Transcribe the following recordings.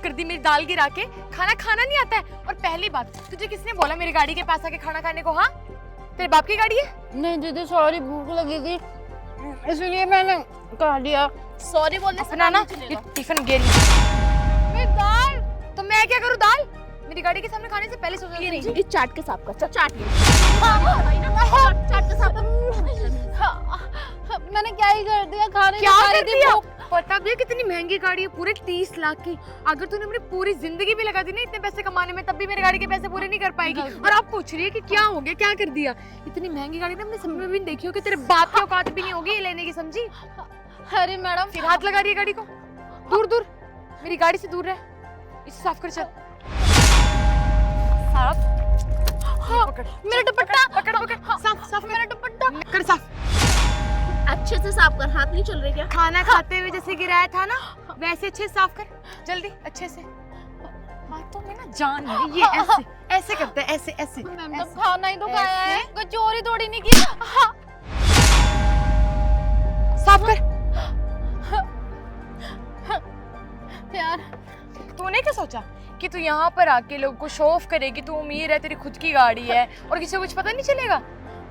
कर दी मेरी दाल गिरा के। खाना खाना नहीं आता है। और पहली बात, तुझे किसने बोला मेरी गाड़ी के पास आके खाना खाने को? हाँ, तेरे बाप की गाड़ी है? नहीं दीदी सॉरी, भूख लगी थी इसलिए मैंने कहा लिया। सॉरी बोलने से अपना ना ये टिफिन गिर मेरी दाल। तो मैं क्या करूँ? दाल मेरी गाड़ी के सामने खाने से पहले सोचना। ये नहीं, ये चाट के साफ कर, चल चाट ले। चाट के साफ कर। मैंने क्या ही कर दिया, खाने क्या खा कर रही थी दिया? भूख। पता भी है कितनी महंगी गाड़ी है, पूरे 30 लाख की। अगर तूने अपनी पूरी जिंदगी भी लगा दी ना इतने पैसे कमाने में, तब भी मेरी गाड़ी के पैसे पूरे नहीं कर पाएगी। और आप पूछ रही है कि क्या हो गया, क्या कर दिया? इतनी महंगी गाड़ी ना हमने सपने में भी नहीं देखी होगी। तेरे बाप की औकात भी नहीं होगी ये लेने की, समझी? अरे मैडम, फिर हाथ लगा रही है गाड़ी को। दूर दूर, मेरी गाड़ी से दूर रह। इसे साफ कर, चल साफ। हाँ, पकड़ मेरा दुपट्टा पकड़ पकड़, साफ साफ मेरा दुपट्टा कर साफ। अच्छे से साफ कर, हाथ नहीं चल रहे क्या? खाना खाते हुए जैसे गिराया था ना, वैसे अच्छे से साफ कर, जल्दी अच्छे से। हाथों में ना जान है, ये ऐसे ऐसे करते हैं, ऐसे ऐसे। मैम तो खाना ही तो खाया है, कोई चोरी थोड़ी नहीं की। हाँ। साफ कर। यार तूने क्या सोचा कि तू यहाँ पर आके लोगों को शो ऑफ करेगी? तू अमीर है, तेरी खुद की गाड़ी है और किसी को कुछ पता नहीं चलेगा?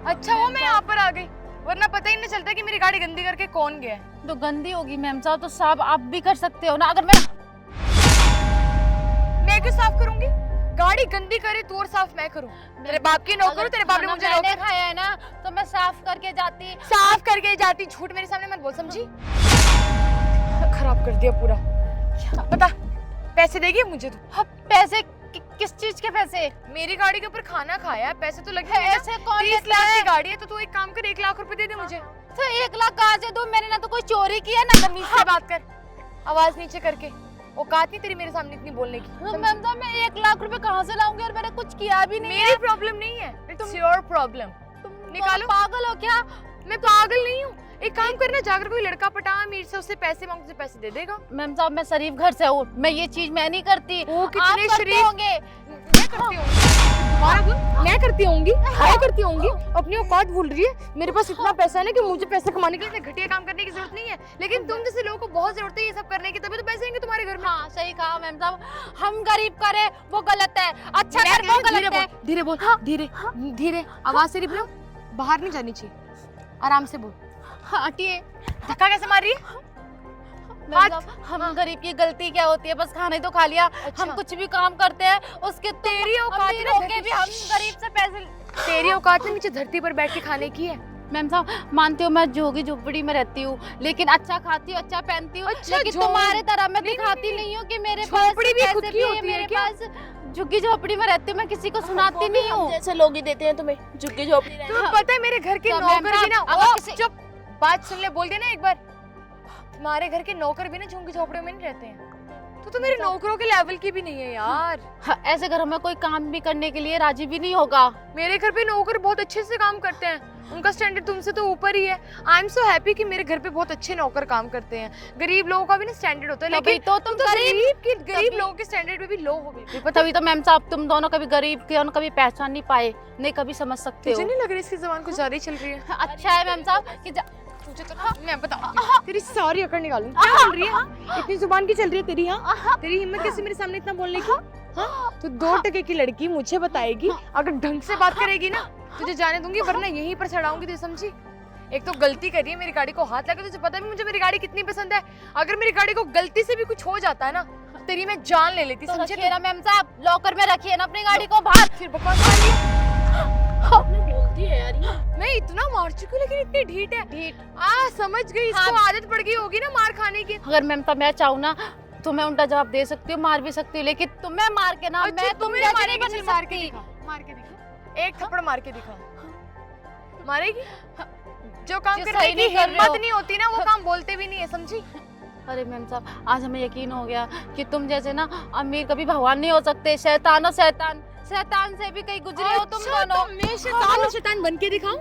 अच्छा वो मैं यहाँ पर आ गई, वरना पता ही नहीं चलता कि मेरी गाड़ी गंदी करके कौन गया है। तो गंदी होगी मैम साहब तो साफ आप भी कर सकते हो ना। अगर मैं क्यों साफ करूंगी? गाड़ी गंदी करे तू और साफ मैं करूं? तेरे बाप की नौकर, तेरे बाप ने मुझे मैंने नौकर खाया है ना, तो मैं साफ करके जाती। साफ करके जाती। झूठ मेरे सामने मत बोल, समझी? खराब कर दिया पूरा। बता, पैसे देगी मुझे तू? हाँ, पैसे किस चीज के पैसे? मेरी गाड़ी के ऊपर खाना खाया है, पैसे तो लगे हैं। ऐसे कौन 30 लाख की गाड़ी है, तो तू एक काम कर, 1 लाख रुपए दे दे मुझे। तो 1 लाख कहाँ से दूं? मैंने ना तो कोई चोरी की है ना। तमीज से बात कर, आवाज नीचे करके। औकात नहीं तेरी मेरे सामने इतनी बोलने की। मैम साहब मैं 1 लाख रुपए कहाँ से लाऊंगी और मैंने कुछ किया भी नहीं मेरी है। प्रॉब्लम नहीं है, इट्स योर प्रॉब्लम। निकालो। पागल हो क्या? मैं पागल नहीं हूँ। एक काम करना, जाकर कोई लड़का पटा अमीर से, उससे पैसे मांग, तुझे पैसे दे देगा। मैम साहब मैं शरीफ घर से हूँ, मैं ये चीज मैं नहीं करती। वो आप कितने करते शरीफ होंगे। मैं करती हूँ। तुम्हारा बोल, मैं करती होंगी, मैं करती होंगी। अपनी औकात भूल रही है। मेरे पास इतना पैसा है ना कि मुझे पैसे कमाने के लिए घटिया काम करने की जरूरत नहीं है। लेकिन तुम जैसे लोगों को बहुत जरूरत है ये सब करने की, तभी तो पैसे आएंगे तुम्हारे घर में। हाँ सही कहा मैम साहब, हम गरीब करे वो गलत है, अच्छा कर वो गलत है। धीरे बोल, धीरे धीरे, आवाज से निकलो, बाहर नहीं जानी चाहिए, आराम से बोल। हटिए। धक्का कैसे मार रही है? मैम साहब, हम गरीब की गलती क्या होती है? बस खाना ही तो खा लिया। अच्छा। हम कुछ भी काम करते हैं उसके तेरी औकात अमीर है होके भी हम गरीब से पैसे। तेरी औकात है नीचे धरती पर बैठ के खाने की है। मैम साहब मानती हूँ मैं झोगी झोपड़ी में रहती हूँ, लेकिन अच्छा खाती हूँ, अच्छा पहनती हूँ। अच्छा, लेकिन तुम्हारे तरह मैं दिखाती नहीं हूँ कि मेरे पास झोपड़ी भी खुद पैसे की भी होती है, है मेरे क्या? पास झुग्गी झोपड़ी में रहती हूँ, मैं किसी को सुनाती नहीं हूँ। जैसे लोग ही देते हैं तुम्हें झुग्गी झोपड़ी रहने। तुम्हें पता है मेरे घर के तो मैम नौकर भी ना, साहब, अगर किसी- चुप, बात सुन ले, बोल देना एक बार। तुम्हारे घर के नौकर भी ना झुग्गी झोपड़ियों में नहीं रहते हैं। तो मेरे नौकरों के लेवल की भी नहीं है यार। हाँ, ऐसे घरों में कोई काम भी करने के लिए राजी भी नहीं होगा। मेरे घर पे नौकर बहुत अच्छे से काम करते हैं, उनका स्टैंडर्ड तुमसे तो ऊपर ही है। आई एम सो हैप्पी कि मेरे घर पे बहुत अच्छे नौकर काम करते हैं। गरीब लोगों का भी ना स्टैंडर्ड होता है, लेकिन तो तुम गरीब लोगों के स्टैंडर्ड पे भी लो हो गए। तभी तो मैम साहब तुम दोनों कभी गरीब के और कभी पहचान नहीं पाए, नहीं कभी समझ सकते मुझे हो। नहीं लग रहा इसकी जबान कुछ ज्यादा ही चल रही है। अच्छा है मैम साहब कि तुझे तो मैं बताऊंगी, तेरी सारी अकड़ निकालूंगी। क्या बोल रही है? इतनी जुबान की चल रही है तेरी? हाँ, तेरी हिम्मत कैसे मेरे सामने इतना बोलने की? हाँ, तो 2 टके की लड़की मुझे बताएगी, अगर ढंग से बात करेगी ना तुझे जाने दूंगी, वरना यहीं पर चढ़ाऊंगी, तुझे समझी? एक तो गलती करी है, मेरी गाड़ी को हाथ लगा। तुझे पता भी मुझे मेरी गाड़ी कितनी पसंद है। अगर मेरी गाड़ी को गलती से भी कुछ हो जाता है ना, तेरी मैं जान ले लेती, समझे? रखिए ना मैम साहब, लॉकर में रखिए ना अपनी गाड़ी को बाहर। फिर बकवास कर रही है। आपने बोलती है यार ये। मैं इतना मार चुकी हूँ लेकिन इतनी ढीठ है। समझ गई, इसको हाँ। आदत पड़ गई होगी ना मार खाने की। अगर मैम साहब मैं चाहूँ ना तो मैं उल्टा जवाब दे सकती हूँ, मार भी सकती हूँ, लेकिन तुम्हें मार के ना अच्छा, मैं तुम तुम्हें जैसे मारेगी, नहीं चल बन मार के सकती। दिखा, मार के दिखा, एक थप्पड़ मार के दिखा। मारेगी? जो काम जो करने सही की नहीं कर रहे हो। हिम्मत नहीं होती ना, वो काम बोलते भी नहीं है, समझी? अरे मैम साहब आज हमें यकीन हो गया कि तुम जैसे ना अमीर कभी भगवान नहीं हो सकते। शैतान हो शैतान, शैतान से भी कहीं गुजरे हो तुम अच्छा, दोनों। तो मैं शैतान बन के दिखाऊं?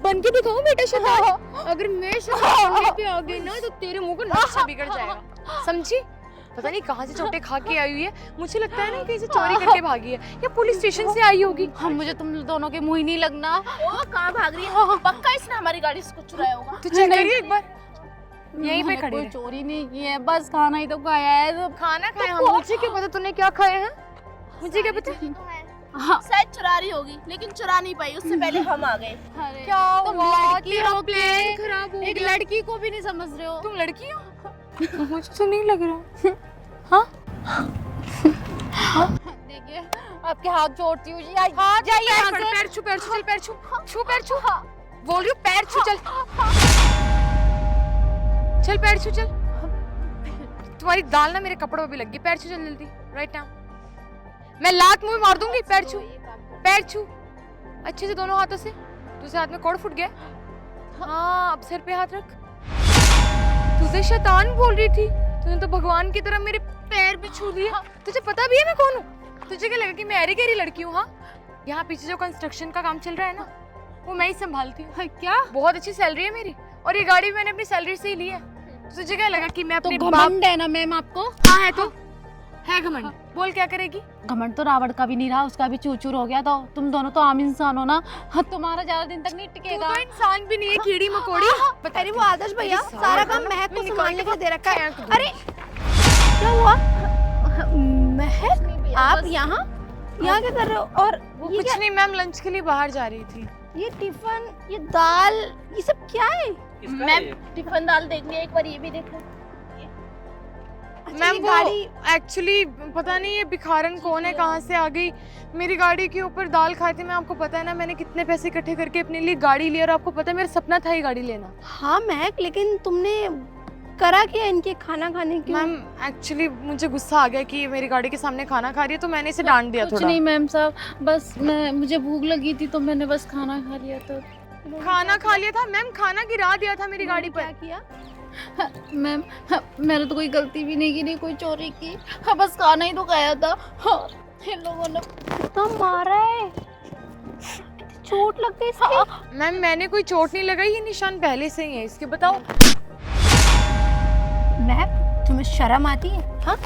बन के दिखाऊं बेटा शैतान? अगर मैं शैतान बनने पे आ गई ना तो तेरे मुंह का नक्शा बिगड़ जाएगा, समझी? पता नहीं कहाँ से चोटें खा के आई हुई है। मुझे लगता है ना कहीं से चोरी करके भागी है या पुलिस स्टेशन से आई होगी। हम मुझे तुम दोनों के मुंह ही नहीं लगना। ओ कहाँ भाग रही है? पक्का इसने हमारी गाड़ी से कुछ चुराया होगा। तू चेक करिए एक बार। यहीं पे मैंने खड़ी कोई रह। चोरी नहीं की है, बस खाना ही तो खाया है। खाना खाया हम, मुझे क्या पता तूने क्या खाया है, मुझे क्या पता। हाँ, शायद चुरा रही होगी लेकिन चुरा नहीं पाई, उससे पहले हम आ गए। अरे, क्या तुम हुआ? लड़की तेरा हो प्लान के खराब हो एक गया। लड़की को भी नहीं समझ रहे हो। तुम लड़की हो? मुझे तो नहीं लग रहा। हाँ देखिए आपके हाथ जोड़ती हूँ। हाँ जाइए यहाँ से। पैर छू, पैर छू, चल पैर छू, छू पैर छू, बोल रही हूँ पैर छू, चल चल पैर छू, चल। तुम्हारी दाल ना मेरे कपड़ों पे भी लग गई, पैर छू चल जल्दी, राइट नाउ। मैं लात मुंह में मार दूंगी, पैर छू, पैर छू अच्छे से दोनों हाथों से। तुझे हाथ में कोड़ फुट गया? हाँ अब सिर पे हाथ रख। तुझे शैतान बोल रही थी, तूने तो भगवान की तरह मेरे पैर भी छू लिए। तुझे पता भी है मैं कौन हूँ? तुझे क्या लगा कि मैं ऐरी गहरी लड़की हूँ? हाँ, यहाँ पीछे जो कंस्ट्रक्शन का काम चल रहा है ना, वो मैं ही संभालती हूँ। क्या? बहुत अच्छी सैलरी है मेरी, और ये गाड़ी भी मैंने अपनी सैलरी से ही ली है। तुझे क्या लगा कि मैं तो अपने बाप? घमंड है ना मैम आपको? हाँ है तो है घमंड। बोल क्या करेगी? घमंड तो रावण का भी नहीं रहा, उसका भी चूर हो गया। तो तुम दोनों तो आम इंसान हो ना। हाँ, तुम्हारा ज्यादा दिन तक नहीं तू टिकेगा। तो इंसान भी नहीं है, कीड़ी मकोड़ी। अरे वो आदर्श भैया सारा सारा काम काम महक को मैं संभालने के लिए दे रखा है। निकाल अरे क्या हुआ? महक आप यहाँ यहाँ क्या कर रहे हो? और वो ये कुछ नहीं मैम, लंच के लिए बाहर जा रही थी। ये टिफिन, ये दाल, ये सब क्या है? मैं टिफिन दाल देख लिया, एक बार ये भी देखो। मैम ये वो गाड़ी एक्चुअली पता नहीं ये भिखारन कौन है, कहाँ से आ गई। मेरी गाड़ी के ऊपर दाल खाई थी मैं। आपको पता है ना मैंने कितने पैसे इकट्ठे करके अपने लिए गाड़ी लिया, और आपको पता है मेरा सपना था ये गाड़ी लेना। हाँ महक, लेकिन तुमने करा क्या इनके खाना खाने की? मैम एक्चुअली मुझे गुस्सा आ गया कि ये मेरी गाड़ी के सामने खाना खा रही है, तो मैंने इसे डांट दिया कुछ थोड़ा। नहीं मैम साहब, बस मुझे भूख लगी थी तो मैंने बस खाना खा लिया। तो खाना खा लिया था मैम, खाना गिरा दिया था मेरी गाड़ी क्या पर। किया? मैम मैंने तो कोई गलती भी नहीं की, नहीं कोई चोरी की। हाँ, बस खाना ही तो खाया था। हाँ, इन लोगों ने कितना मारा है, कितनी चोट लग गई इसकी। मैम मैंने कोई चोट नहीं लगाई, ये निशान पहले से ही है इसके। बताओ महक, तुम्हें शर्म आती है? हाँ,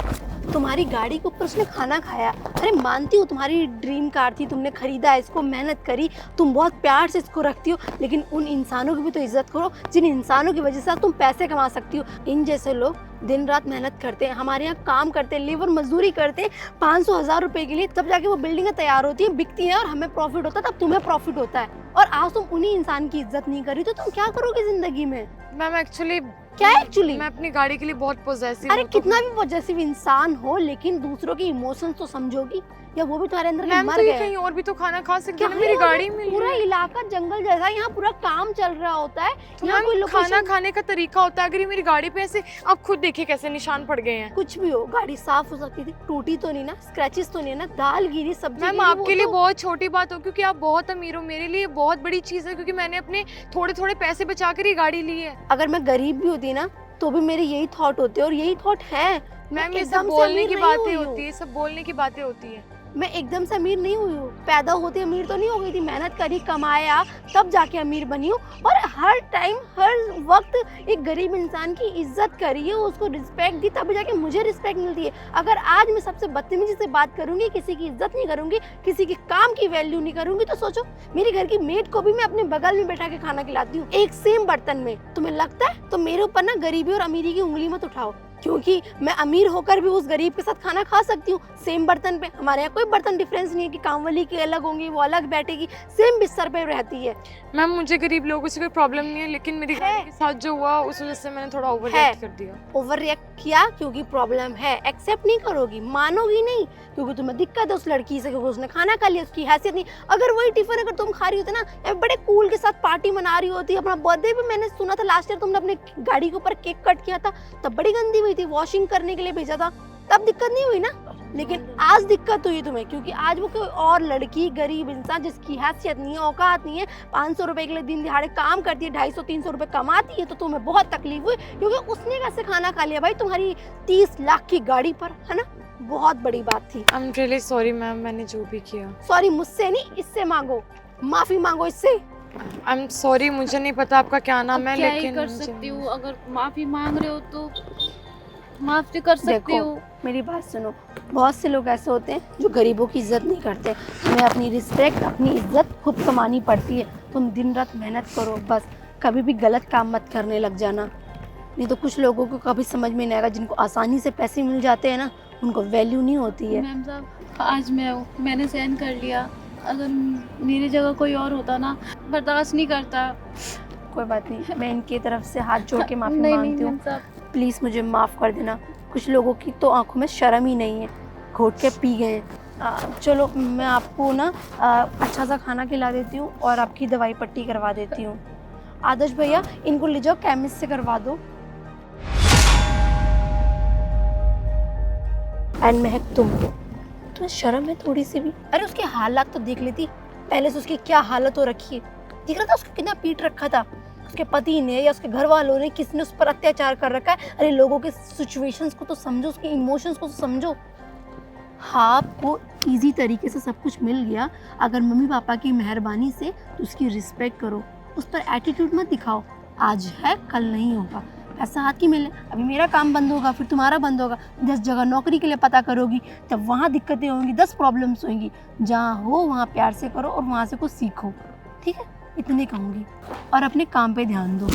तुम्हारी गाड़ी के ऊपर उसने खाना खाया। अरे मानती हूँ तुम्हारी ड्रीम कार थी, तुमने खरीदा इसको, मेहनत करी, तुम बहुत प्यार से इसको रखती हो, लेकिन उन इंसानों की भी तो इज्जत करो जिन इंसानों की वजह से तुम पैसे कमा सकती हो। इन जैसे लोग दिन रात मेहनत करते हैं, हमारे यहाँ काम करते हैं, लेबर मजदूरी करते हैं 500,000 रुपए के लिए, तब जाके वो बिल्डिंगें तैयार होती हैं, बिकती हैं और हमें प्रॉफिट होता है, तब तुम्हें प्रॉफिट होता है। और आज तुम उन्हीं इंसान की इज्जत नहीं करी तो तुम क्या करोगे जिंदगी में? मैम एक्चुअली क्या एक्चुअली? मैं अपनी गाड़ी के लिए बहुत पॉजेसिव अरे हूँ, तो कितना भी पॉजेसिव इंसान हो, लेकिन दूसरों के इमोशंस तो समझोगी, या वो भी तुम्हारे अंदर के मैम मर तो ये गए? कहीं और भी तो खाना खा सकती क्या है ना, मेरी है गाड़ी यहाँ? में पूरा इलाका जंगल जैसा है, यहाँ पूरा काम चल रहा होता है, यहाँ कोई मैम खाना लोकेशन खाने का तरीका होता है। अगर ये मेरी गाड़ी पे ऐसे, आप खुद देखिए कैसे निशान पड़ गए हैं। कुछ भी हो, गाड़ी साफ हो सकती थी, टूटी तो नहीं ना, स्क्रैचेस तो नहीं है ना, दाल गिरी, सब्जी मैम गिरी, आपके वो लिए तो- बहुत छोटी बात हो क्योंकि आप बहुत अमीर हो, मेरे लिए बहुत बड़ी चीज है क्योंकि मैंने अपने थोड़े थोड़े पैसे बचा कर ये गाड़ी ली है। अगर मैं गरीब भी होती ना तो भी मेरे यही थॉट होते और यही थॉट है। मैम ये सब एकदम से बोलने अमीर की नहीं बातें हुई हूँ। होती है, सब बोलने की बातें होती है। मैं एकदम से अमीर नहीं हुई हूँ, पैदा होते अमीर तो नहीं हो गई थी, मेहनत करी, कमाया, तब जाके अमीर बनी हूँ। और हर टाइम हर वक्त एक गरीब इंसान की इज्जत करी है, उसको रिस्पेक्ट दी, तब जाके मुझे रिस्पेक्ट मिलती है। अगर आज मैं सबसे बदतमीजी से बात करूंगी, किसी की इज्जत नहीं करूंगी, किसी के काम की वैल्यू नहीं करूंगी, तो सोचो मेरी घर की मेड को भी मैं अपने बगल में बैठा के खाना खिलाती हूँ, एक सेम बर्तन में। तुम्हें लगता है? तो मेरे ऊपर ना गरीबी और अमीरी की उंगली मत उठाओ, क्योंकि मैं अमीर होकर भी उस गरीब के साथ खाना खा सकती हूँ सेम बर्तन पे। हमारे यहाँ कोई बर्तन डिफरेंस नहीं है कि काम वाली की अलग होंगी, वो अलग बैठेगी, सेम बिस्तर पे रहती है। मैम मुझे गरीब लोगों से कोई प्रॉब्लम नहीं है, लेकिन मेरी गाड़ी के साथ जो हुआ उस वजह से मैंने थोड़ा ओवर रिएक्ट कर दिया। ओवर रिएक्ट किया क्योंकि प्रॉब्लम है, एक्सेप्ट नहीं करोगी, मानोगी नहीं, क्योंकि तुम्हें दिक्कत है उस लड़की से, क्योंकि उसने खाना खा लिया, उसकी हैसियत नहीं। अगर वही टिफिन अगर तुम खा रही होती ना, या बड़े कूल के साथ पार्टी मना रही होती, अपना बर्थडे भी मैंने सुना था लास्ट ईयर तुमने अपने गाड़ी के ऊपर केक कट किया था, तब बड़ी गंदी हुई थी, वॉशिंग करने के लिए भेजा था, तब दिक्कत नहीं हुई ना। लेकिन आज दिक्कत हुई तुम्हें, क्योंकि आज वो कोई और लड़की, गरीब इंसान जिसकी हैसियत नहीं है, औकात नहीं है, 500 रुपए के लिए दिन दिहाड़े काम करती है, 250-300 रुपए कमाती है, तो तुम्हें बहुत तकलीफ हुई, क्योंकि उसने कैसे खाना खा लिया भाई तुम्हारी 30 लाख की गाड़ी पर, है ना। बहुत बड़ी बात थी। I am really sorry ma'am, मैंने जो भी किया। सॉरी मुझसे नहीं, इससे मांगो, माफी मांगो इससे। आई एम सॉरी, मुझे नहीं पता आपका क्या नाम है, क्या ही लेकिन कर मुझे- सकती हूँ, अगर माफी मांग रहे हो तो माफ भी कर सकती देखो, हूँ। मेरी बात सुनो, बहुत से लोग ऐसे होते हैं जो गरीबों की इज्जत नहीं करते। तुम्हें अपनी रिस्पेक्ट, अपनी इज्जत खुद कमानी पड़ती है। तुम दिन रात मेहनत करो, बस कभी भी गलत काम मत करने लग जाना। नहीं तो कुछ लोगों को कभी समझ में नहीं आएगा, जिनको आसानी से पैसे मिल जाते हैं ना, उनको वैल्यू नहीं होती है। मैम साहब, आज मैं हूँ, मैंने सहन कर लिया। अगर मेरी जगह कोई और होता ना, बर्दाश्त नहीं करता। कोई बात नहीं, मैं इनकी तरफ से हाथ जोड़ के माफ़ी नहीं मांगती हूँ। मैम साहब, प्लीज़ मुझे माफ़ कर देना। कुछ लोगों की तो आंखों में शर्म ही नहीं है, घोट के पी गए हैं। चलो मैं आपको ना अच्छा सा खाना खिला देती हूँ और आपकी दवाई पट्टी करवा देती हूँ। आदर्श भैया, इनको ले जाओ केमिस्ट से करवा दो। एंड महक, तुम्हें शर्म है थोड़ी सी भी? अरे उसके हालात तो देख लेती, पहले से उसकी क्या हालत हो रखी है। दिख रहा था उसको कितना पीट रखा था, उसके पति ने या उसके घर वालों ने, किसने उस पर अत्याचार कर रखा है। अरे लोगों के सिचुएशंस को तो समझो, उसके इमोशंस को तो समझो। हाँ, आपको इजी तरीके से सब कुछ मिल गया, अगर मम्मी पापा की मेहरबानी से, तो उसकी रिस्पेक्ट करो, उस पर एटीट्यूड मत दिखाओ। आज है, कल नहीं होगा। पैसा हाथ की मिले, अभी मेरा काम बंद होगा, फिर तुम्हारा बंद होगा। 10 जगह नौकरी के लिए पता करोगी, तब वहाँ दिक्कतें होंगी, 10 प्रॉब्लम्स होंगी। जहाँ हो वहाँ प्यार से करो और वहाँ से कुछ सीखो, ठीक है? इतने कहूँगी, और अपने काम पे ध्यान दो।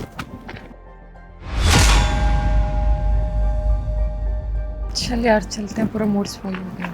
चल यार, चलते हैं, पूरा मूड स्पॉइल हो गया।